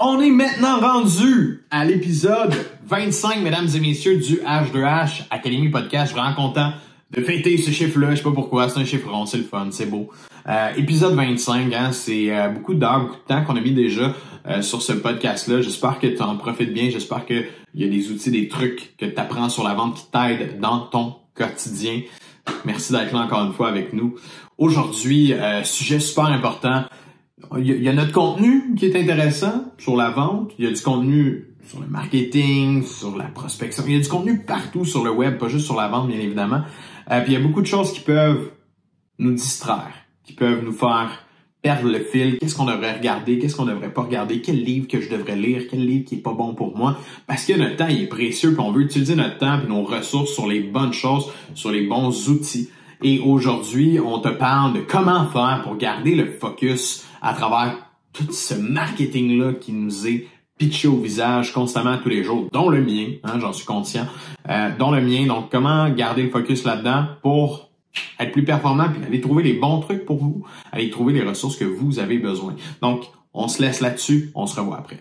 On est maintenant rendu à l'épisode 25, mesdames et messieurs, du H2H Academy Podcast. Je suis vraiment content de fêter ce chiffre-là. Je sais pas pourquoi, c'est un chiffre rond, c'est le fun, c'est beau. Épisode 25, c'est beaucoup d'heures, beaucoup de temps qu'on a mis déjà sur ce podcast-là. J'espère que tu en profites bien. J'espère qu'il y a des outils, des trucs que tu apprends sur la vente qui t'aident dans ton quotidien. Merci d'être là encore une fois avec nous. Aujourd'hui, sujet super important. Il y a notre contenu qui est intéressant sur la vente. Il y a du contenu sur le marketing, sur la prospection. Il y a du contenu partout sur le web, pas juste sur la vente, bien évidemment. Puis il y a beaucoup de choses qui peuvent nous distraire, qui peuvent nous faire perdre le fil. Qu'est-ce qu'on devrait regarder? Qu'est-ce qu'on devrait pas regarder? Quel livre que je devrais lire? Quel livre qui est pas bon pour moi? Parce que notre temps, il est précieux, puis on veut utiliser notre temps et nos ressources sur les bonnes choses, sur les bons outils. Et aujourd'hui, on te parle de comment faire pour garder le focus à travers tout ce marketing-là qui nous est pitché au visage constamment tous les jours, dont le mien, j'en suis conscient, dont le mien. Donc, comment garder le focus là-dedans pour être plus performant puis aller trouver les bons trucs pour vous, aller trouver les ressources que vous avez besoin. Donc, on se laisse là-dessus, on se revoit après.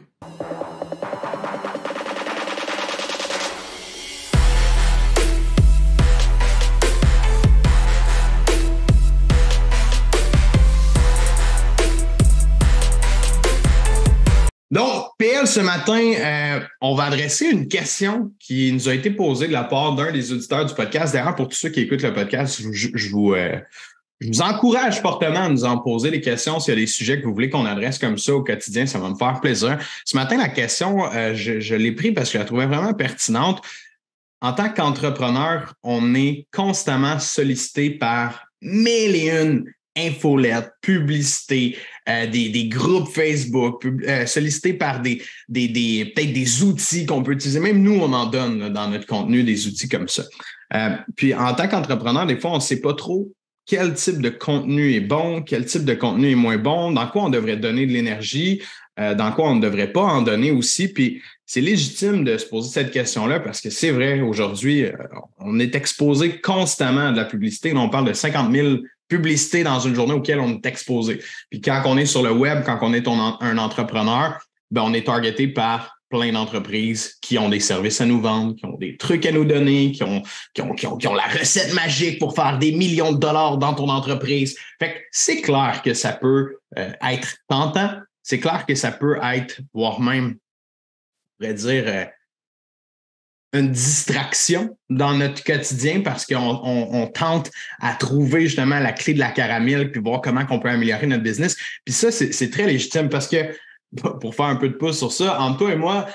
Donc, PL, ce matin, on va adresser une question qui nous a été posée de la part d'un des auditeurs du podcast. D'ailleurs, pour tous ceux qui écoutent le podcast, je vous encourage fortement à nous en poser des questions. S'il y a des sujets que vous voulez qu'on adresse comme ça au quotidien, ça va me faire plaisir. Ce matin, la question, je l'ai prise parce que je la trouvais vraiment pertinente. En tant qu'entrepreneur, on est constamment sollicité par mille et une infolettes, publicités, des groupes Facebook, sollicités par peut-être des outils qu'on peut utiliser. Même nous, on en donne là, dans notre contenu des outils comme ça. Puis en tant qu'entrepreneur, des fois, on ne sait pas trop quel type de contenu est bon, quel type de contenu est moins bon, dans quoi on devrait donner de l'énergie, dans quoi on ne devrait pas en donner aussi. Puis c'est légitime de se poser cette question-là parce que c'est vrai, aujourd'hui, on est exposé constamment à de la publicité. Là, on parle de 50 000 publicités dans une journée auxquelles on est exposé. Puis quand on est sur le web, quand on est un entrepreneur, ben on est targeté par plein d'entreprises qui ont des services à nous vendre, qui ont des trucs à nous donner, qui ont la recette magique pour faire des millions de dollars dans ton entreprise. Fait que c'est clair que ça peut être tentant. C'est clair que ça peut être, voire même, on pourrait dire, une distraction dans notre quotidien parce qu'on tente à trouver justement la clé de la caramel puis voir comment on peut améliorer notre business. Puis ça, c'est très légitime parce que, pour faire un peu de pouce sur ça, entre toi et moi,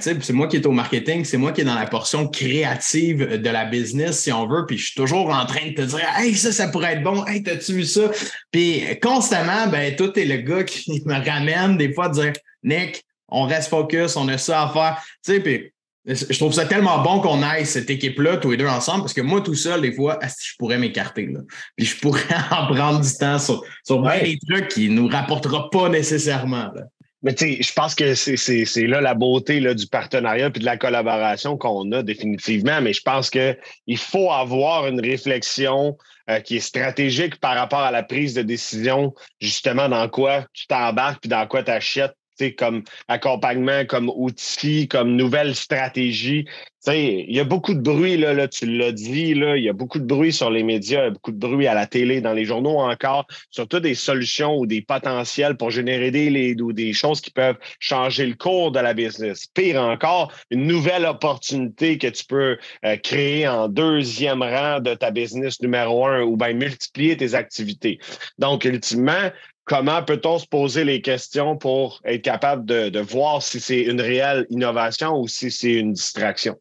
c'est moi qui est au marketing, c'est moi qui est dans la portion créative de la business, si on veut, puis je suis toujours en train de te dire « Hey, ça pourrait être bon, hey, t'as-tu vu ça? » Puis constamment, toi, t'es le gars qui me ramène des fois à dire « Nick, on reste focus, on a ça à faire. » Tu sais, puis je trouve ça tellement bon qu'on aille cette équipe-là, tous les deux ensemble, parce que moi, tout seul, des fois, je pourrais m'écarter, là. Puis je pourrais en prendre du temps sur bien des trucs qui nous rapportera pas nécessairement, là. Mais tu sais, je pense que c'est là la beauté là, du partenariat puis de la collaboration qu'on a définitivement. Mais je pense que il faut avoir une réflexion qui est stratégique par rapport à la prise de décision, justement dans quoi tu t'embarques puis dans quoi tu achètes. Comme accompagnement, comme outil, comme nouvelle stratégie. Il y a beaucoup de bruit, là, tu l'as dit, là, il y a beaucoup de bruit sur les médias, il y a beaucoup de bruit à la télé, dans les journaux encore, surtout des solutions ou des potentiels pour générer des leads ou des choses qui peuvent changer le cours de la business. Pire encore, une nouvelle opportunité que tu peux créer en deuxième rang de ta business numéro 1 ou bien multiplier tes activités. Donc, ultimement, comment peut-on se poser les questions pour être capable de voir si c'est une réelle innovation ou si c'est une distraction?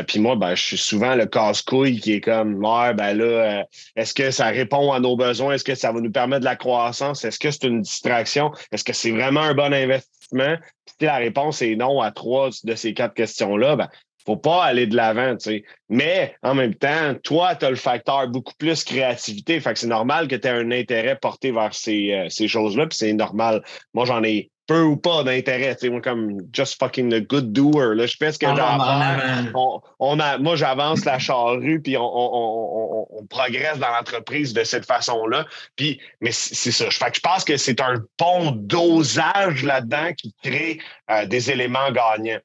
Puis moi, je suis souvent le casse-couille qui est comme, est-ce que ça répond à nos besoins? Est-ce que ça va nous permettre de la croissance? Est-ce que c'est une distraction? Est-ce que c'est vraiment un bon investissement? Puis si la réponse est non à 3 de ces 4 questions-là, faut pas aller de l'avant, tu sais. Mais en même temps, toi, tu as le facteur beaucoup plus créativité. Fait que c'est normal que tu aies un intérêt porté vers ces choses-là, puis c'est normal. Moi, j'en ai peu ou pas d'intérêt. Tu sais, moi, comme just fucking the good doer. Là, je fais ce que j'ai à faire. Moi, j'avance la charrue, puis on progresse dans l'entreprise de cette façon-là. Puis, mais c'est ça. Fait que je pense que c'est un bon dosage là-dedans qui crée des éléments gagnants.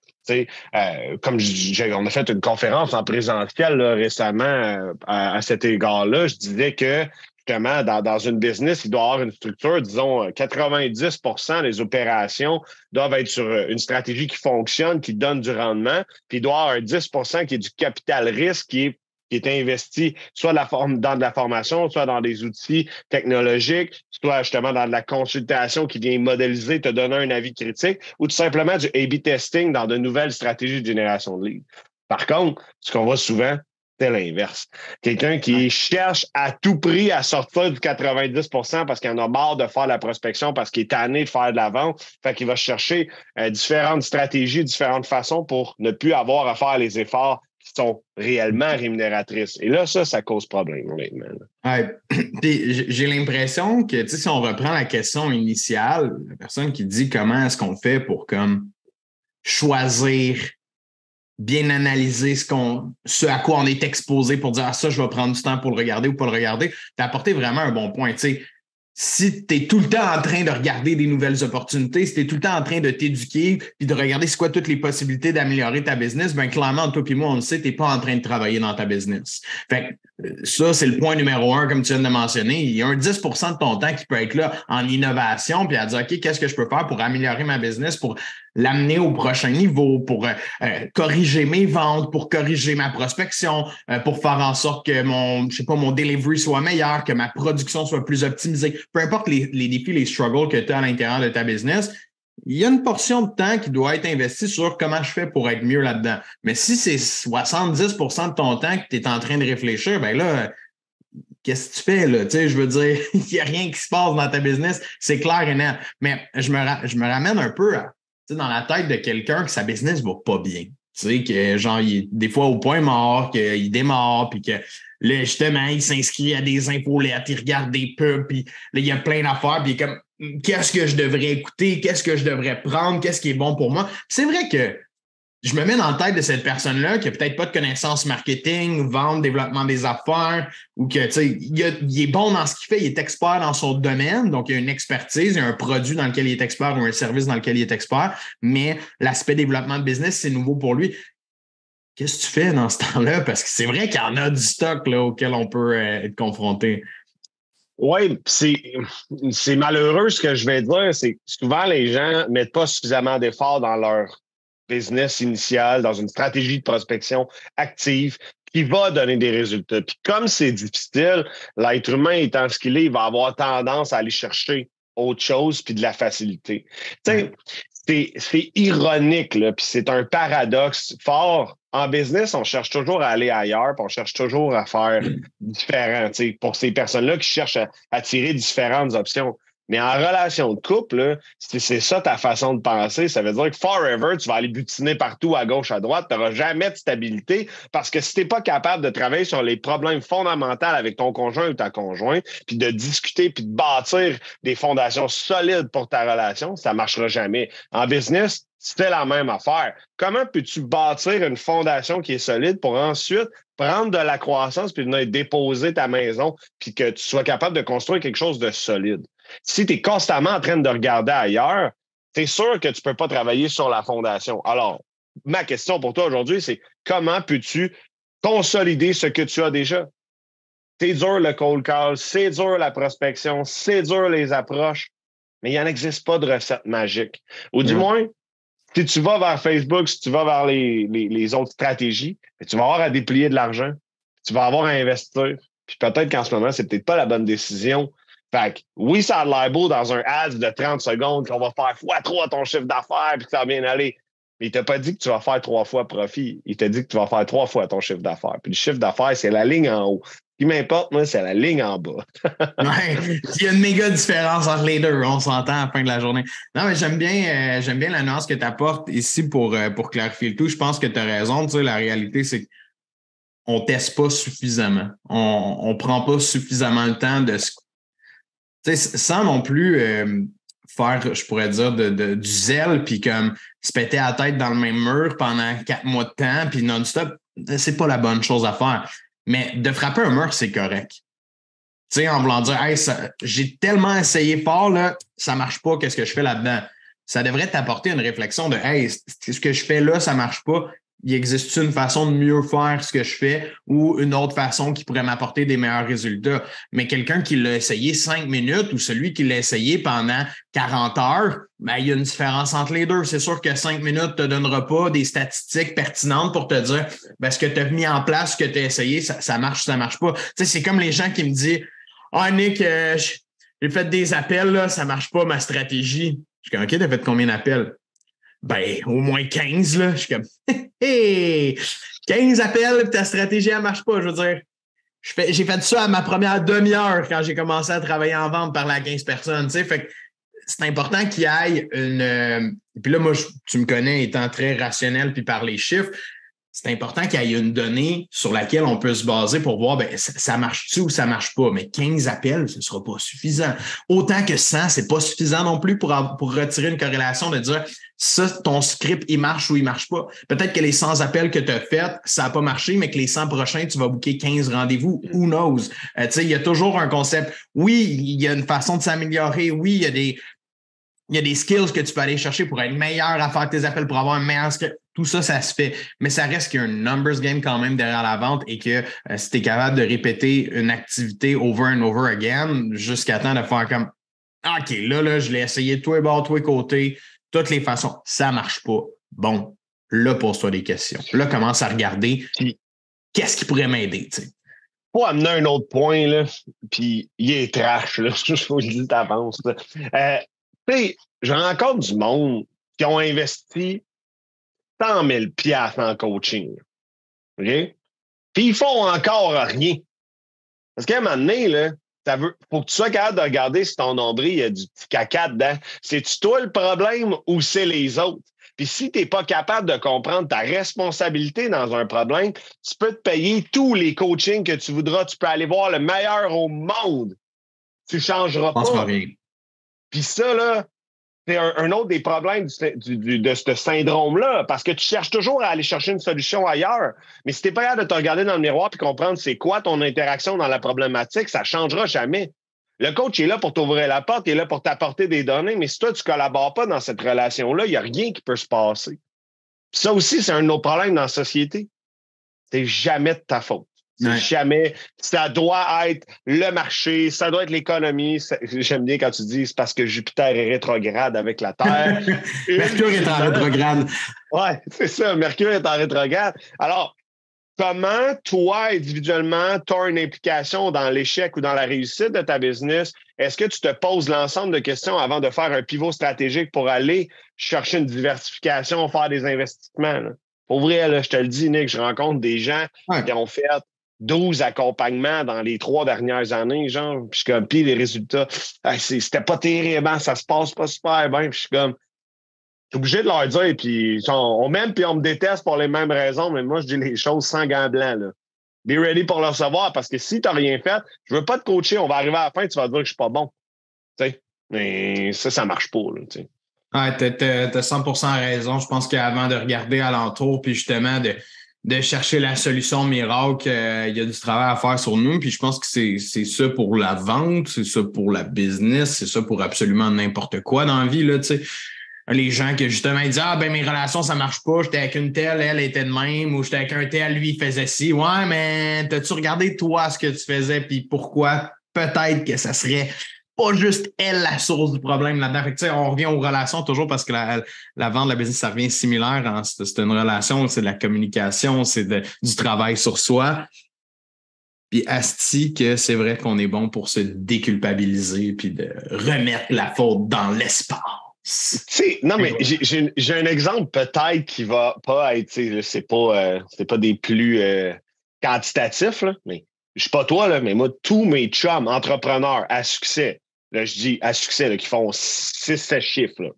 Comme on a fait une conférence en présentiel là, récemment à cet égard-là, je disais que justement, dans une business, il doit y avoir une structure, disons, 90% des opérations doivent être sur une stratégie qui fonctionne, qui donne du rendement, puis il doit y avoir un 10% qui est du capital risque qui est investi soit dans de la formation, soit dans des outils technologiques, soit justement dans de la consultation qui vient modéliser, te donner un avis critique, ou tout simplement du A/B testing dans de nouvelles stratégies de génération de leads. Par contre, ce qu'on voit souvent, c'est l'inverse. Quelqu'un qui cherche à tout prix à sortir du 90% parce qu'il en a marre de faire la prospection, parce qu'il est tanné de faire de la vente, fait qu'il va chercher différentes stratégies, différentes façons pour ne plus avoir à faire les efforts qui sont réellement rémunératrices. Et là, ça cause problème, honnêtement. Ouais. J'ai l'impression que, si on reprend la question initiale, la personne qui dit comment est-ce qu'on fait pour comme choisir, bien analyser ce à quoi on est exposé pour dire ça, je vais prendre du temps pour le regarder ou pas le regarder, tu as apporté vraiment un bon point. Tu sais, si tu es tout le temps en train de regarder des nouvelles opportunités, si tu es tout le temps en train de t'éduquer puis de regarder c'est quoi toutes les possibilités d'améliorer ta business, bien clairement, toi et moi, on le sait, tu n'es pas en train de travailler dans ta business. Fait que ça, c'est le point numéro 1, comme tu viens de mentionner. Il y a un 10% de ton temps qui peut être là en innovation puis à dire, OK, qu'est-ce que je peux faire pour améliorer ma business, pour l'amener au prochain niveau, pour corriger mes ventes, pour corriger ma prospection, pour faire en sorte que mon delivery soit meilleur, que ma production soit plus optimisée. Peu importe les défis, les struggles que tu as à l'intérieur de ta business, il y a une portion de temps qui doit être investie sur comment je fais pour être mieux là-dedans. Mais si c'est 70% de ton temps que tu es en train de réfléchir, ben là, qu'est-ce que tu fais là? Tu sais, je veux dire, il n'y a rien qui se passe dans ta business, c'est clair et net. Mais je me ramène un peu dans la tête de quelqu'un que sa business va pas bien. Tu sais, que genre, il est des fois au point mort, qu'il démarre, puis que là, justement, il s'inscrit à des infolettes, il regarde des pubs, puis là, il y a plein d'affaires, puis il est comme, qu'est-ce que je devrais écouter? Qu'est-ce que je devrais prendre? Qu'est-ce qui est bon pour moi? Puis c'est vrai que je me mets dans la tête de cette personne-là qui a peut-être pas de connaissances marketing, vente, développement des affaires, ou que, tu sais, il est bon dans ce qu'il fait, il est expert dans son domaine, donc il y a une expertise, il y a un produit dans lequel il est expert ou un service dans lequel il est expert, mais l'aspect développement de business, c'est nouveau pour lui. Qu'est-ce que tu fais dans ce temps-là? Parce que c'est vrai qu'il y en a du stock là, auquel on peut être confronté. Oui, c'est malheureux ce que je vais dire, c'est que souvent les gens ne mettent pas suffisamment d'efforts dans leur business initial, dans une stratégie de prospection active qui va donner des résultats. Puis comme c'est difficile, l'être humain étant ce qu'il est, il va avoir tendance à aller chercher autre chose puis de la facilité. Tu sais, c'est ironique, là, puis c'est un paradoxe fort. En business, on cherche toujours à aller ailleurs, puis on cherche toujours à faire différent, tu sais, pour ces personnes-là qui cherchent à tirer différentes options. Mais en relation de couple, là, c'est ça ta façon de penser. Ça veut dire que forever, tu vas aller butiner partout à gauche, à droite. Tu n'auras jamais de stabilité parce que si tu n'es pas capable de travailler sur les problèmes fondamentaux avec ton conjoint ou ta conjointe, puis de discuter, puis de bâtir des fondations solides pour ta relation, ça ne marchera jamais. En business, c'est la même affaire. Comment peux-tu bâtir une fondation qui est solide pour ensuite prendre de la croissance puis venir déposer ta maison puis que tu sois capable de construire quelque chose de solide? Si tu es constamment en train de regarder ailleurs, c'est sûr que tu ne peux pas travailler sur la fondation. Alors, ma question pour toi aujourd'hui, c'est comment peux-tu consolider ce que tu as déjà? C'est dur le cold call, c'est dur la prospection, c'est dur les approches, mais il n'existe pas de recette magique. Ou du moins, si tu vas vers Facebook, si tu vas vers les autres stratégies, tu vas avoir à déplier de l'argent, tu vas avoir à investir. Puis peut-être qu'en ce moment, c'est peut-être pas la bonne décision. Fait que oui, ça a l'air beau dans un ad de 30 secondes qu'on va faire x3 ton chiffre d'affaires puis que ça va bien aller. Mais il t'a pas dit que tu vas faire 3 fois profit. Il t'a dit que tu vas faire 3 fois ton chiffre d'affaires. Puis le chiffre d'affaires, c'est la ligne en haut. Ce qui m'importe, moi, c'est la ligne en bas. Ouais, il y a une méga différence entre les deux, on s'entend à la fin de la journée. Non, mais j'aime bien la nuance que tu apportes ici pour clarifier le tout. Je pense que tu as raison. Tu sais, la réalité, c'est qu'on ne teste pas suffisamment. On ne prend pas suffisamment le temps de sans non plus faire, je pourrais dire, du zèle, puis comme se péter la tête dans le même mur pendant 4 mois de temps, puis non-stop, c'est pas la bonne chose à faire. Mais de frapper un mur, c'est correct. Tu sais, en voulant dire, hey, j'ai tellement essayé fort, là, ça marche pas, qu'est-ce que je fais là-dedans? Ça devrait t'apporter une réflexion de, hey, ce que je fais là, ça marche pas. Il existe une façon de mieux faire ce que je fais ou une autre façon qui pourrait m'apporter des meilleurs résultats? Mais quelqu'un qui l'a essayé 5 minutes ou celui qui l'a essayé pendant 40 heures, ben, il y a une différence entre les deux. C'est sûr que 5 minutes ne te donnera pas des statistiques pertinentes pour te dire, ben, ce que tu as mis en place, ce que tu as essayé, ça marche ou ça marche pas. Tu sais, c'est comme les gens qui me disent, ah, Nick, j'ai fait des appels, là, ça marche pas ma stratégie. Je suis comme, OK, t'as fait combien d'appels? Ben, au moins 15, là. Je suis comme, hey, 15 appels, ta stratégie, elle marche pas. Je veux dire, j'ai fait ça à ma première demi-heure quand j'ai commencé à travailler en vente par la 15 personnes, tu sais. Fait que c'est important qu'il y ait une. Puis là, moi, tu me connais étant très rationnel puis par les chiffres. C'est important qu'il y ait une donnée sur laquelle on peut se baser pour voir ben, ça marche-tu ou ça marche pas. Mais 15 appels, ce ne sera pas suffisant. Autant que 100, c'est pas suffisant non plus pour retirer une corrélation de dire ça, ton script, il marche ou il marche pas. Peut-être que les 100 appels que tu as faits, ça n'a pas marché, mais que les 100 prochains, tu vas booker 15 rendez-vous. Who knows? Tu sais, il y a toujours un concept. Oui, il y a une façon de s'améliorer. Oui, il y a des skills que tu peux aller chercher pour être meilleur à faire tes appels, pour avoir un meilleur script. Tout ça, ça se fait. Mais ça reste qu'il y a un numbers game quand même derrière la vente et que si tu es capable de répéter une activité over and over again jusqu'à temps de faire comme OK, là, je l'ai essayé de tous les bords, tous les côtés, toutes les façons. Ça marche pas. Bon, là, pose-toi des questions. Là, commence à regarder qu'est-ce qui pourrait m'aider, tu sais. Pour amener un autre point, là, puis il est trash, là, je vous le dis d'avance. Tu sais, je rencontre du monde qui ont investi 100 000 $ en coaching. OK? Puis ils font encore rien. Parce qu'à un moment donné, là, faut que tu sois capable de regarder si ton nombril, il y a du petit caca dedans. C'est-tu toi le problème ou c'est les autres? Puis si tu n'es pas capable de comprendre ta responsabilité dans un problème, tu peux te payer tous les coachings que tu voudras. Tu peux aller voir le meilleur au monde. Tu ne changeras pas. Rien. Puis ça, là, c'est un autre des problèmes de ce syndrome-là, parce que tu cherches toujours à aller chercher une solution ailleurs. Mais si tu n'es pas capable de te regarder dans le miroir et comprendre c'est quoi ton interaction dans la problématique, ça ne changera jamais. Le coach est là pour t'ouvrir la porte, il est là pour t'apporter des données, mais si toi, tu ne collabores pas dans cette relation-là, il n'y a rien qui peut se passer. Puis ça aussi, c'est un autre problème dans la société. C'est jamais de ta faute. C'est jamais. Ça doit être le marché, ça doit être l'économie. J'aime bien quand tu dis c'est parce que Jupiter est rétrograde avec la Terre. Mercure est en rétrograde. Oui, c'est ça. Mercure est en rétrograde. Alors, comment toi, individuellement, tu as une implication dans l'échec ou dans la réussite de ta business? Est-ce que tu te poses l'ensemble de questions avant de faire un pivot stratégique pour aller chercher une diversification, faire des investissements? Là? Pour vrai, là, je te le dis, Nick, je rencontre des gens qui ont fait 12 accompagnements dans les 3 dernières années, genre, puis je suis comme, puis les résultats, c'était pas terrible, hein, ça se passe pas super bien, puis je suis comme, je suis obligé de leur dire, puis on m'aime, puis on me déteste pour les mêmes raisons, mais moi, je dis les choses sans gants blancs, là. Be ready pour le recevoir, parce que si t'as rien fait, je veux pas te coacher, on va arriver à la fin, tu vas dire que je suis pas bon, tu sais, mais ça marche pas, là, tu sais. Ouais, t'as 100% raison. Je pense qu'avant de regarder alentour, puis justement de chercher la solution miracle, il y a du travail à faire sur nous. Puis je pense que c'est ça pour la vente, c'est ça pour la business, c'est ça pour absolument n'importe quoi dans la vie, là, tu sais. Les gens qui justement ils disent ah ben mes relations ça marche pas, j'étais avec une telle, elle était de même, ou j'étais avec un tel, lui il faisait ci. Ouais, mais t'as-tu regardé toi ce que tu faisais puis pourquoi peut-être que ça serait pas juste elle la source du problème là-dedans. Fait que, tu sais, on revient aux relations toujours parce que la vente, la business, ça revient similaire. Hein. C'est une relation, c'est de la communication, c'est du travail sur soi. Puis asti que c'est vrai qu'on est bon pour se déculpabiliser puis de remettre la faute dans l'espace. Tu sais, non, mais j'ai un exemple peut-être qui va pas être, c'est pas des plus quantitatifs, là, mais je suis pas toi, là, mais moi, tous mes chums entrepreneurs à succès, là, je dis à succès, là, qui font 6-7 chiffres, là,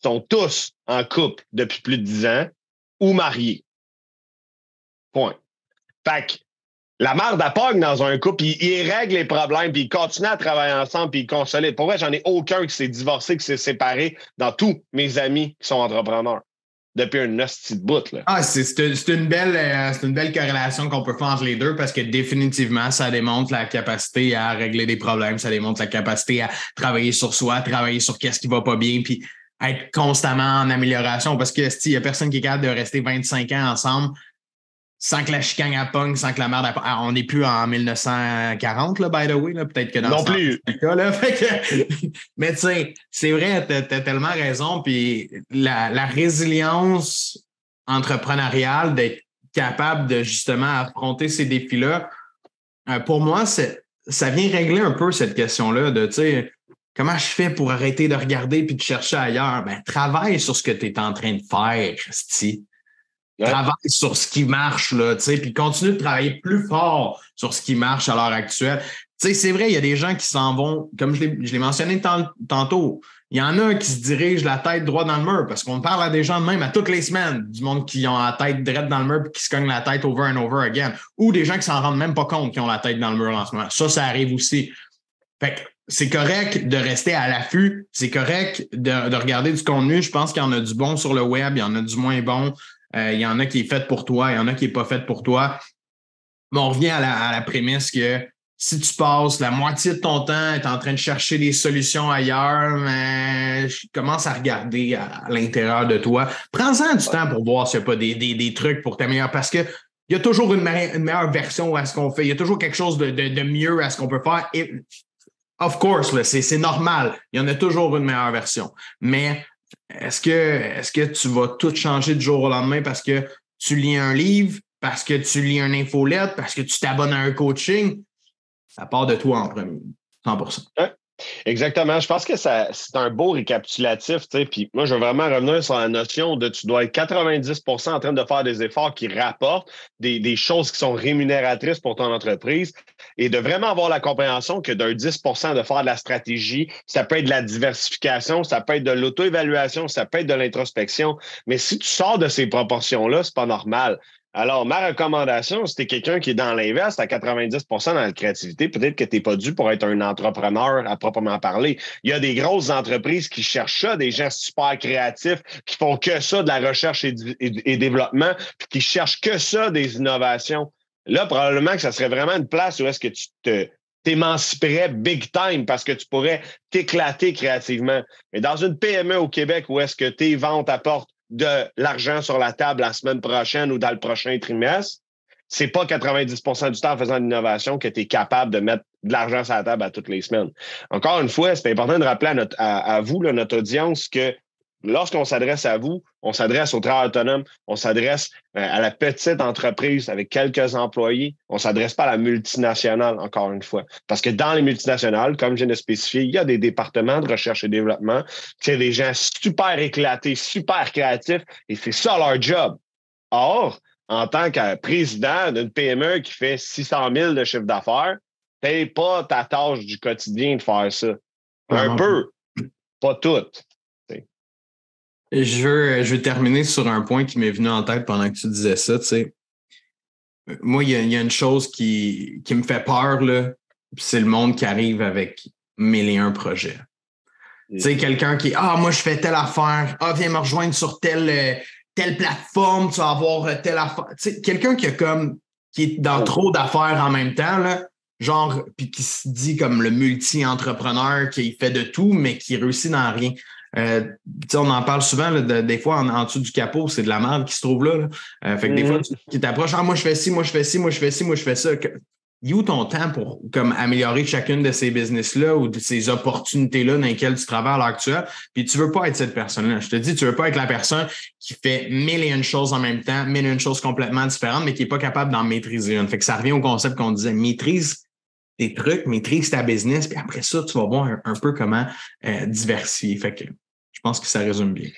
sont tous en couple depuis plus de 10 ans ou mariés. Point. Fait que la merde à pogne dans un couple, ils règlent les problèmes, puis ils continuent à travailler ensemble, puis ils consolident. Pour vrai, j'en ai aucun qui s'est divorcé, qui s'est séparé dans tous mes amis qui sont entrepreneurs depuis un hostie de bout. Là. Ah, c'est une belle corrélation qu'on peut faire entre les deux parce que définitivement, ça démontre la capacité à régler des problèmes, ça démontre la capacité à travailler sur soi, travailler sur qu'est-ce qui va pas bien, puis être constamment en amélioration parce que il y a personne qui est capable de rester 25 ans ensemble sans que la chicane à pogne, sans que la merde on n'est plus en 1940, là, by the way. Là. Peut-être que dans non plus. Cas, là, mais tu sais, c'est vrai, t'as tellement raison. Puis la résilience entrepreneuriale, d'être capable de justement affronter ces défis-là, pour moi, ça vient régler un peu cette question-là de, tu sais, comment je fais pour arrêter de regarder puis de chercher ailleurs? Ben, travaille sur ce que tu es en train de faire, Sti. Ouais. Travaille sur ce qui marche, là, tu sais, puis continue de travailler plus fort sur ce qui marche à l'heure actuelle. Tu sais, c'est vrai, il y a des gens qui s'en vont, comme je l'ai mentionné tantôt, il y en a qui se dirigent la tête droit dans le mur parce qu'on parle à des gens de même à toutes les semaines, du monde qui ont la tête droite dans le mur et qui se cognent la tête over and over again, ou des gens qui s'en rendent même pas compte qui ont la tête dans le mur en ce moment. Ça arrive aussi. Fait que c'est correct de rester à l'affût, c'est correct de regarder du contenu. Je pense qu'il y en a du bon sur le web, il y en a du moins bon. Il y en a qui est fait pour toi, il y en a qui n'est pas fait pour toi. Mais on revient à la prémisse que si tu passes la moitié de ton temps à être en train de chercher des solutions ailleurs, mais commence à regarder à l'intérieur de toi. Prends-en du temps pour voir s'il n'y a pas des trucs pour t'améliorer parce que il y a toujours une meilleure version à ce qu'on fait. Il y a toujours quelque chose de mieux à ce qu'on peut faire. Et, of course, là, c'est normal. Il y en a toujours une meilleure version. Mais est-ce que tu vas tout changer du jour au lendemain parce que tu lis un livre, parce que tu lis une infolette, parce que tu t'abonnes à un coaching? Ça part de toi en premier, 100%. Ouais, exactement. Je pense que c'est un beau récapitulatif. Puis moi, je veux vraiment revenir sur la notion de tu dois être 90% en train de faire des efforts qui rapportent, des choses qui sont rémunératrices pour ton entreprise et de vraiment avoir la compréhension que d'un 10% de faire de la stratégie, ça peut être de la diversification, ça peut être de l'auto-évaluation, ça peut être de l'introspection. Mais si tu sors de ces proportions-là, c'est pas normal. Alors, ma recommandation, si tu es quelqu'un qui est dans l'inverse, à 90% dans la créativité, peut-être que tu n'es pas dû pour être un entrepreneur à proprement parler. Il y a des grosses entreprises qui cherchent ça, des gens super créatifs, qui font que ça, de la recherche et développement, puis qui cherchent que ça, des innovations. Là, probablement que ça serait vraiment une place où est-ce que tu t'émanciperais big time parce que tu pourrais t'éclater créativement. Mais dans une PME au Québec où est-ce que tes ventes apportent de l'argent sur la table la semaine prochaine ou dans le prochain trimestre, c'est pas 90% du temps en faisant de l'innovation que tu es capable de mettre de l'argent sur la table à toutes les semaines. Encore une fois, c'est important de rappeler à vous, là, notre audience, que lorsqu'on s'adresse à vous, on s'adresse au travail autonome, on s'adresse à la petite entreprise avec quelques employés, on ne s'adresse pas à la multinationale, encore une fois. Parce que dans les multinationales, comme je viens de spécifier, il y a des départements de recherche et développement, c'est des gens super éclatés, super créatifs, et c'est ça leur job. Or, en tant que président d'une PME qui fait 600 000 de chiffre d'affaires, c'est pas ta tâche du quotidien de faire ça. Un peu, pas tout. Je veux terminer sur un point qui m'est venu en tête pendant que tu disais ça. Tu sais. Moi, il y a une chose qui me fait peur, là, c'est le monde qui arrive avec 1001 projets. Tu sais, quelqu'un qui moi, je fais telle affaire. Viens me rejoindre sur telle plateforme, tu vas avoir telle affaire. Tu sais, quelqu'un qui est dans trop d'affaires en même temps, là, genre, puis qui se dit comme le multi-entrepreneur, qui fait de tout, mais qui réussit dans rien. On en parle souvent, là, des fois, en dessous du capot, c'est de la merde qui se trouve là. Fait que des fois, tu t'approches, moi, je fais ci, moi, je fais ci, moi, je fais ci, moi, je fais ça. Il y a où ton temps pour comme améliorer chacune de ces business-là ou de ces opportunités-là dans lesquelles tu travailles à l'heure actuelle? Puis tu veux pas être cette personne-là. Je te dis, tu veux pas être la personne qui fait 1001 choses en même temps, 1001 choses complètement différentes, mais qui est pas capable d'en maîtriser une. Fait que ça revient au concept qu'on disait, maîtrise tes trucs, maîtrise ta business, puis après ça, tu vas voir un peu comment diversifier. Fait que je pense que ça résume bien.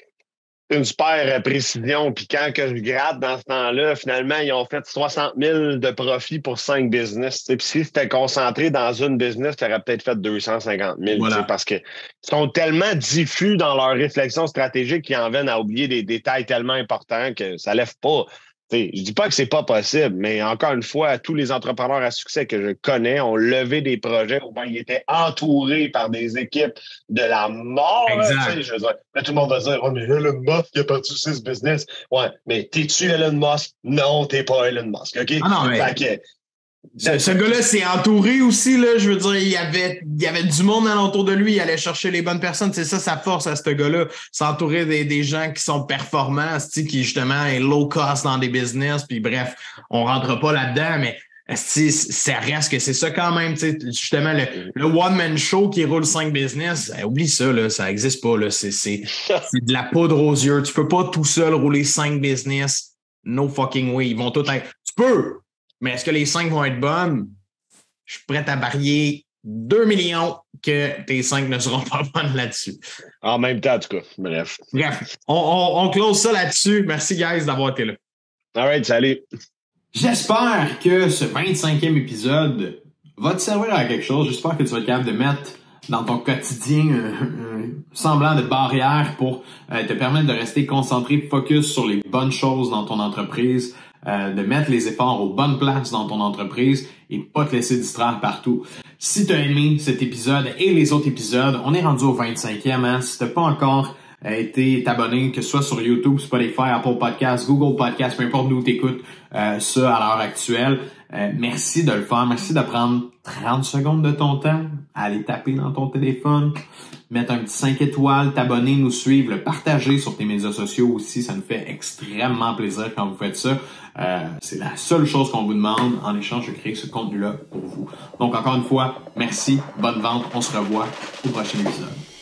Une super précision. Puis quand que je gratte dans ce temps-là, finalement, ils ont fait 60 000 de profit pour 5 business. Puis si c'était concentré dans une business, tu aurais peut-être fait 250 000. Voilà. Parce qu'ils sont tellement diffus dans leur réflexion stratégique qu'ils en viennent à oublier des détails tellement importants que ça lève pas. je dis pas que c'est pas possible, mais encore une fois, tous les entrepreneurs à succès que je connais ont levé des projets où ils étaient entourés par des équipes de la mort. Exact. Je veux dire, là, tout le monde va dire, mais Elon Musk il a parti ce business. Ouais, mais t'es-tu Elon Musk? Non, t'es pas Elon Musk, OK? Ah non, mais... Ce gars-là s'est entouré aussi, là. Je veux dire, il y avait du monde alentour de lui. Il allait chercher les bonnes personnes. C'est ça sa force à ce gars-là. S'entourer des gens qui sont performants, qui justement est low cost dans des business. Puis bref, on rentre pas là-dedans, mais ça reste que c'est ça quand même. Justement, le one-man show qui roule 5 business, oublie ça, là, ça existe pas. Là. C'est de la poudre aux yeux. Tu peux pas tout seul rouler 5 business. No fucking way. Ils vont tout être. Tu peux! Mais est-ce que les 5 vont être bonnes? Je suis prêt à parier 2 millions que tes 5 ne seront pas bonnes là-dessus. En même temps, en tout cas. Bref. On close ça là-dessus. Merci, guys, d'avoir été là. All right, salut. J'espère que ce 25e épisode va te servir à quelque chose. J'espère que tu vas être capable de mettre dans ton quotidien un semblant de barrière pour te permettre de rester concentré, focus sur les bonnes choses dans ton entreprise, de mettre les efforts aux bonnes places dans ton entreprise et pas te laisser distraire partout. Si tu as aimé cet épisode et les autres épisodes, on est rendu au 25e. Hein? Si tu n'as pas encore été abonné, que ce soit sur YouTube, Spotify, Apple Podcasts, Google Podcasts, peu importe d'où tu écoutes ça à l'heure actuelle, merci de le faire. Merci de prendre 30 secondes de ton temps, aller taper dans ton téléphone, mettre un petit 5 étoiles, t'abonner, nous suivre, le partager sur tes médias sociaux aussi. Ça nous fait extrêmement plaisir quand vous faites ça. C'est la seule chose qu'on vous demande en échange de créer ce contenu-là pour vous. Donc, encore une fois, merci, bonne vente. On se revoit au prochain épisode.